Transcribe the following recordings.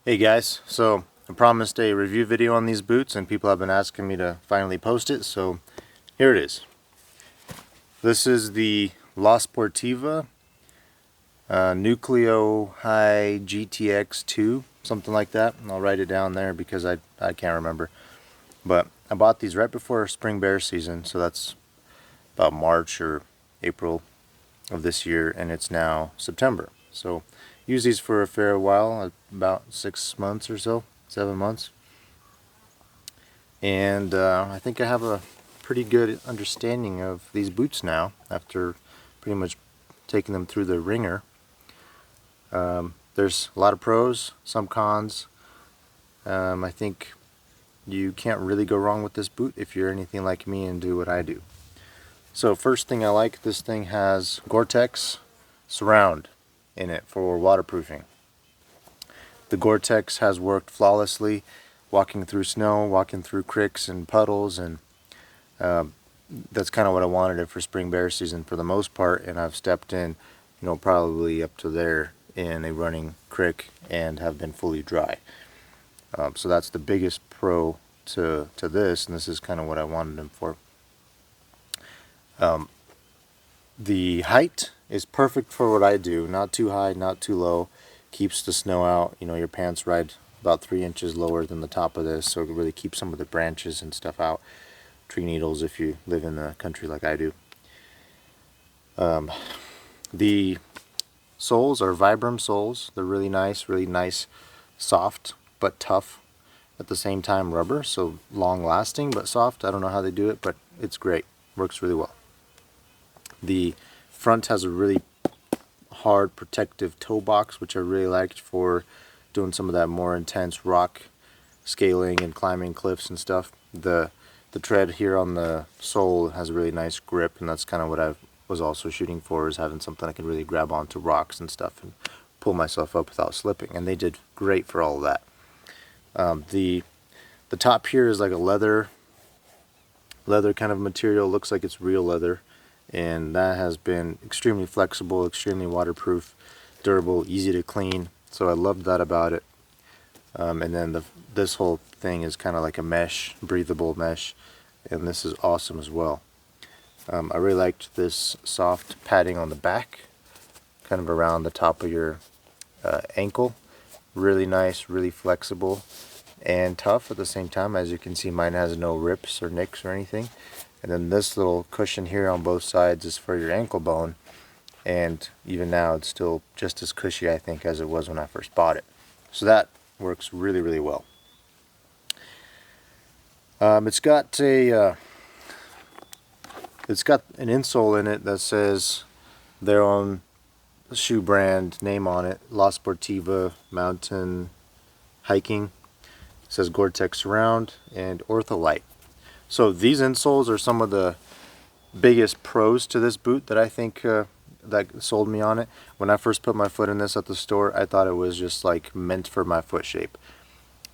Hey guys, so I promised a review video on these boots and people have been asking me to finally post it, so here it is. This is the Sportiva Nucleo High GTX 2, something like that. And I'll write it down there because I can't remember. But I bought these right before spring bear season, so that's about March or April of this year, and it's now September. So use these for a fair while, about 6 months or so, 7 months. And I think I have a pretty good understanding of these boots now after pretty much taking them through the ringer. There's a lot of pros, some cons. I think you can't really go wrong with this boot if you're anything like me and do what I do. So first thing I like, this thing has gore-tex surround in it for waterproofing. The gore-tex has worked flawlessly walking through snow, walking through creeks and puddles, and that's kind of what I wanted it for spring bear season for the most part, and I've stepped in, probably up to there in a running creek and have been fully dry. So that's the biggest pro to this, and this is kind of what I wanted them for. The height is perfect for what I do, not too high, not too low, keeps the snow out. Your pants ride about 3 inches lower than the top of this, so it really keeps some of the branches and stuff out, tree needles if you live in the country like I do. The soles are Vibram soles. They're really nice, soft but tough at the same time rubber, so long lasting but soft. I don't know how they do it, but it's great, works really well. The front has a really hard protective toe box, which I really liked for doing some of that more intense rock scaling and climbing cliffs and stuff. The tread here on the sole has a really nice grip, and that's kind of what I was also shooting for, is having something I can really grab onto rocks and stuff and pull myself up without slipping, and they did great for all of that. The top here is like a leather kind of material. Looks like it's real leather, and that has been extremely flexible, extremely waterproof, durable, easy to clean, so I loved that about it. And then this whole thing is kind of like a mesh, breathable mesh, and this is awesome as well. I really liked this soft padding on the back, kind of around the top of your ankle. Really nice, really flexible, and tough at the same time. As you can see, mine has no rips or nicks or anything. And then this little cushion here on both sides is for your ankle bone, and even now it's still just as cushy, I think, as it was when I first bought it. So that works really well. It's got an insole in it that says their own shoe brand name on it, La Sportiva Mountain Hiking. It says Gore-Tex Surround and Ortholite. So these insoles are some of the biggest pros to this boot that I think that sold me on it. When I first put my foot in this at the store, I thought it was just like meant for my foot shape.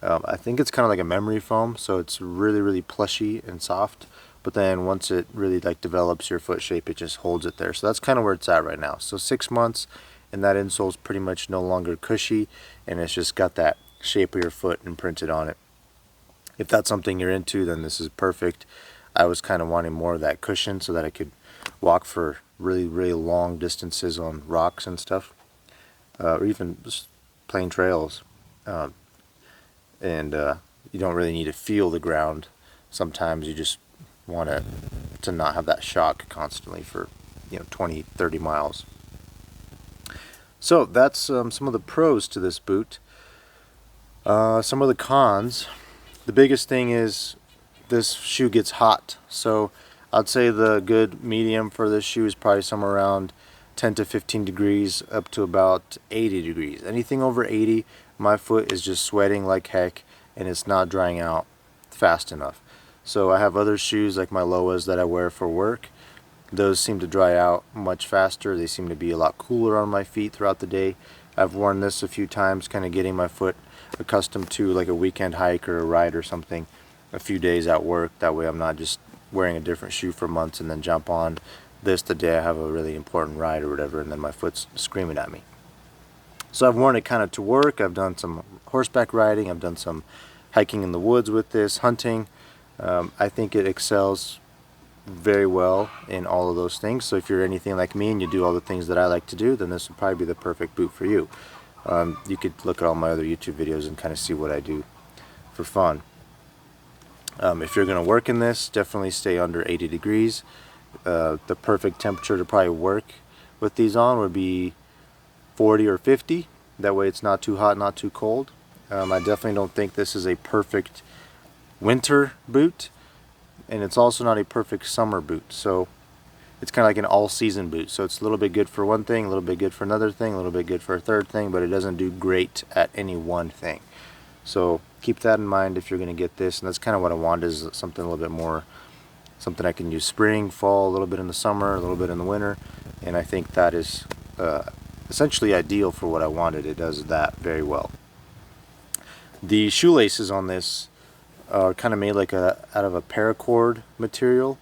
I think it's kind of like a memory foam, so it's really plushy and soft, but then once it really like develops your foot shape, it just holds it there. So that's kind of where it's at right now. So 6 months, and that insole is pretty much no longer cushy, and it's just got that shape of your foot imprinted on it. If that's something you're into, then this is perfect. I was kind of wanting more of that cushion so that I could walk for really long distances on rocks and stuff, or even just plain trails. You don't really need to feel the ground. Sometimes you just want to not have that shock constantly for 20-30 miles. So that's some of the pros to this boot. Some of the cons. The biggest thing is this shoe gets hot, so I'd say the good medium for this shoe is probably somewhere around 10 to 15 degrees up to about 80 degrees. Anything over 80, my foot is just sweating like heck, and it's not drying out fast enough. So I have other shoes like my Loas that I wear for work. Those seem to dry out much faster. They seem to be a lot cooler on my feet throughout the day. I've worn this a few times, kind of getting my foot accustomed to like a weekend hike or a ride or something, a few days at work. That way I'm not just wearing a different shoe for months and then jump on this the day I have a really important ride or whatever, and then my foot's screaming at me. So I've worn it kind of to work. I've done some horseback riding. I've done some hiking in the woods with this, hunting. I think it excels very well in all of those things. So if you're anything like me and you do all the things that I like to do, then this would probably be the perfect boot for you. You could look at all my other YouTube videos and kind of see what I do for fun. If you're going to work in this, definitely stay under 80 degrees. The perfect temperature to probably work with these on would be 40 or 50. That way it's not too hot, not too cold. I definitely don't think this is a perfect winter boot, and it's also not a perfect summer boot. So it's kind of like an all-season boot. So it's a little bit good for one thing, a little bit good for another thing, a little bit good for a third thing, but it doesn't do great at any one thing. So keep that in mind if you're going to get this, and that's kind of what I want, is something a little bit more, something I can use spring, fall, a little bit in the summer, a little bit in the winter, and I think that is essentially ideal for what I wanted. It does that very well. The shoelaces on this are kind of made like out of a paracord material.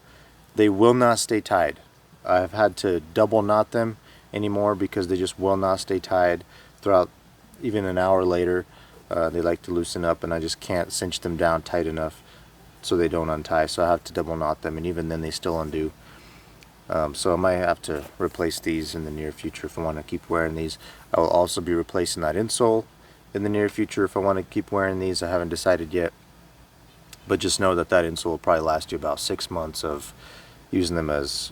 They will not stay tied. I've had to double knot them anymore because they just will not stay tied throughout even an hour later. They like to loosen up, and I just can't cinch them down tight enough so they don't untie. So I have to double knot them, and even then they still undo. So I might have to replace these in the near future if I want to keep wearing these. I will also be replacing that insole in the near future if I want to keep wearing these. I haven't decided yet, but just know that that insole will probably last you about 6 months of using them as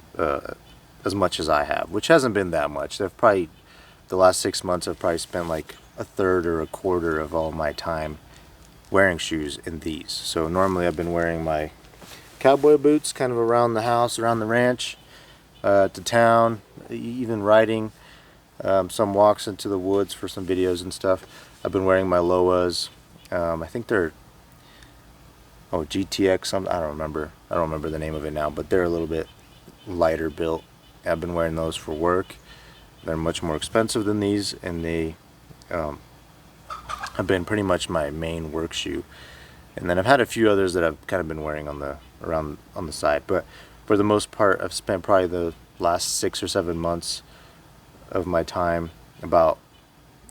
much as I have, which hasn't been that much. They've probably, the last 6 months I've probably spent like a third or a quarter of all my time wearing shoes in these. So normally I've been wearing my cowboy boots kind of around the house, around the ranch, to town, even riding some walks into the woods for some videos and stuff. I've been wearing my Loas. I think they're GTX. I don't remember the name of it now, but they're a little bit lighter built. I've been wearing those for work. They're much more expensive than these, and they have been pretty much my main work shoe. And then I've had a few others that I've kind of been wearing on the side, but for the most part I've spent probably the last 6 or 7 months of my time, about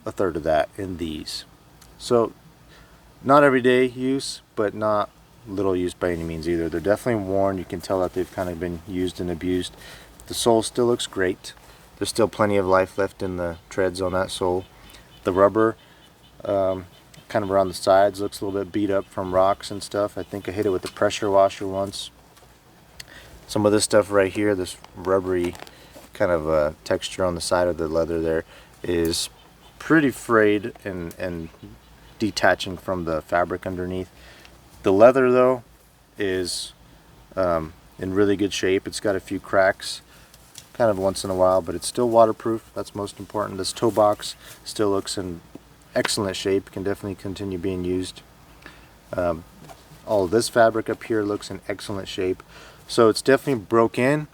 a third of that, in these. So not everyday use, but not little use by any means either. They're definitely worn. You can tell that they've kind of been used and abused. The sole still looks great. There's still plenty of life left in the treads on that sole. The rubber kind of around the sides looks a little bit beat up from rocks and stuff. I think I hit it with a pressure washer once. Some of this stuff right here, this rubbery kind of texture on the side of the leather there, is pretty frayed and detaching from the fabric underneath. The leather though is in really good shape. It's got a few cracks kind of once in a while, but it's still waterproof. That's most important. This toe box still looks in excellent shape, can definitely continue being used. All of this fabric up here looks in excellent shape. So it's definitely broke in,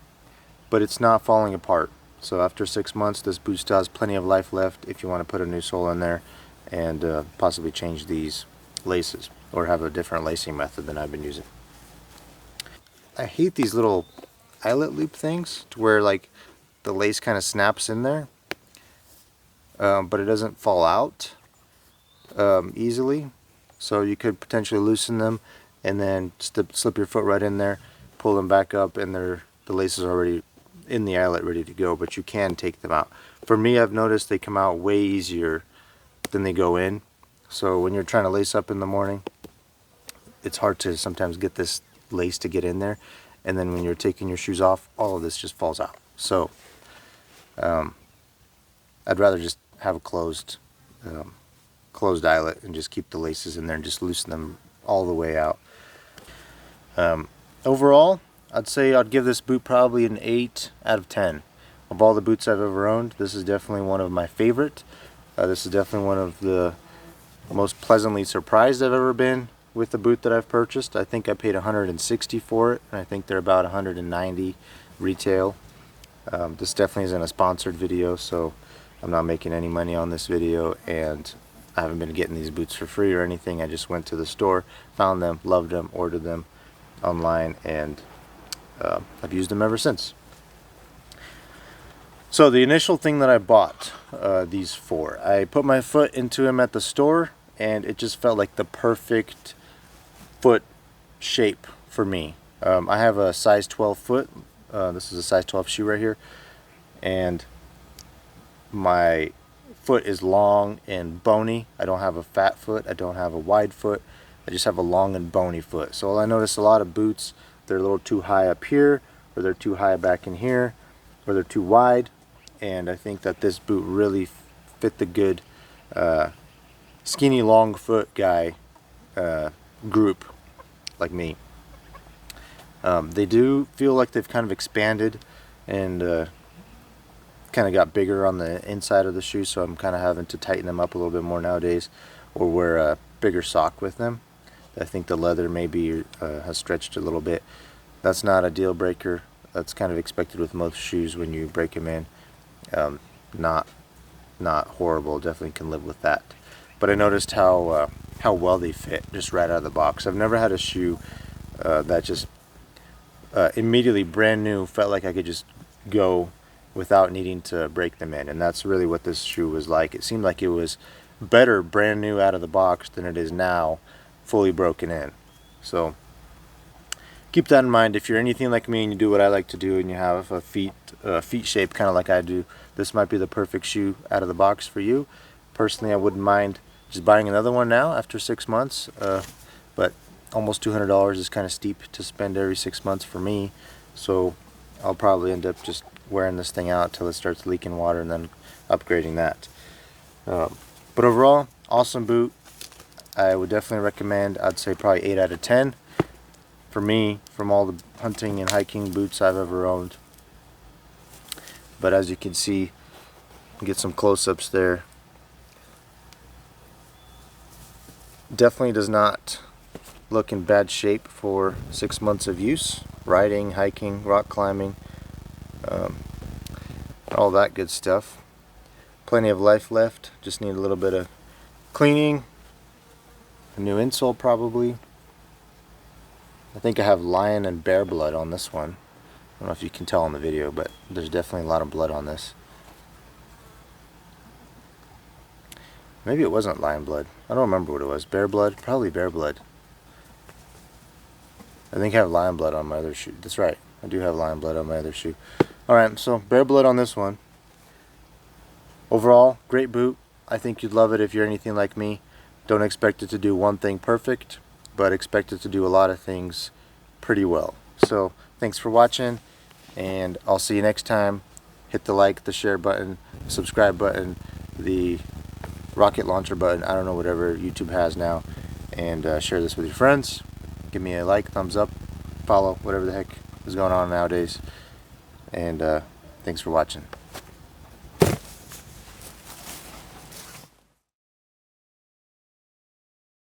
but it's not falling apart. So after 6 months, this boot still has plenty of life left if you want to put a new sole in there and possibly change these laces or have a different lacing method than I've been using. I hate these little eyelet loop things to where like the lace kind of snaps in there, but it doesn't fall out easily. So you could potentially loosen them and then slip your foot right in there, pull them back up, and the laces are already in the eyelet ready to go, but you can take them out. For me, I've noticed they come out way easier than they go in. So when you're trying to lace up in the morning, it's hard to sometimes get this lace to get in there, and then when you're taking your shoes off, all of this just falls out. So I'd rather just have a closed eyelet and just keep the laces in there and just loosen them all the way out. Overall, I'd say I'd give this boot probably an 8 out of 10. Of all the boots I've ever owned, this is definitely one of my favorite. This is definitely one of the most pleasantly surprised I've ever been with the boot that I've purchased. I think I paid $160 for it, and I think they're about $190 retail. This definitely isn't a sponsored video, so I'm not making any money on this video, and I haven't been getting these boots for free or anything. I just went to the store, found them, loved them, ordered them online, and I've used them ever since. So the initial thing that I bought these for, I put my foot into them at the store, and it just felt like the perfect foot shape for me. I have a size 12 foot. This is a size 12 shoe right here, and my foot is long and bony. I don't have a fat foot. I don't have a wide foot. I just have a long and bony foot. So I notice a lot of boots, they're a little too high up here, or they're too high back in here, or they're too wide. And I think that this boot really fit the good skinny long foot guy group like me. They do feel like they've kind of expanded and kind of got bigger on the inside of the shoe, so I'm kind of having to tighten them up a little bit more nowadays, or wear a bigger sock with them. I think the leather maybe has stretched a little bit. That's not a deal breaker. That's kind of expected with most shoes when you break them in. Not horrible. Definitely can live with that. But I noticed how well they fit just right out of the box. I've never had a shoe that just immediately brand new felt like I could just go without needing to break them in, and that's really what this shoe was like. It seemed like it was better brand new out of the box than it is now fully broken in. So keep that in mind. If you're anything like me and you do what I like to do, and you have a feet shape kind of like I do, this might be the perfect shoe out of the box for you. Personally, I wouldn't mind just buying another one now after 6 months, but almost $200 is kind of steep to spend every 6 months for me, so I'll probably end up just wearing this thing out till it starts leaking water and then upgrading that. But overall, awesome boot. I would definitely recommend. I'd say probably 8 out of 10 for me, from all the hunting and hiking boots I've ever owned. But as you can see, get some close-ups there. Definitely does not look in bad shape for 6 months of use. Riding, hiking, rock climbing, all that good stuff. Plenty of life left. Just need a little bit of cleaning. A new insole probably. I think I have lion and bear blood on this one. I don't know if you can tell in the video, but there's definitely a lot of blood on this. Maybe it wasn't lion blood. I don't remember what it was. Bear blood? Probably bear blood. I think I have lion blood on my other shoe. That's right. I do have lion blood on my other shoe. Alright, so bear blood on this one. Overall, great boot. I think you'd love it if you're anything like me. Don't expect it to do one thing perfect, but expect it to do a lot of things pretty well. So, thanks for watching, and I'll see you next time. Hit the like, the share button, subscribe button, the rocket launcher button, I don't know, whatever YouTube has now, and share this with your friends. Give me a like, thumbs up, follow, whatever the heck is going on nowadays. And thanks for watching.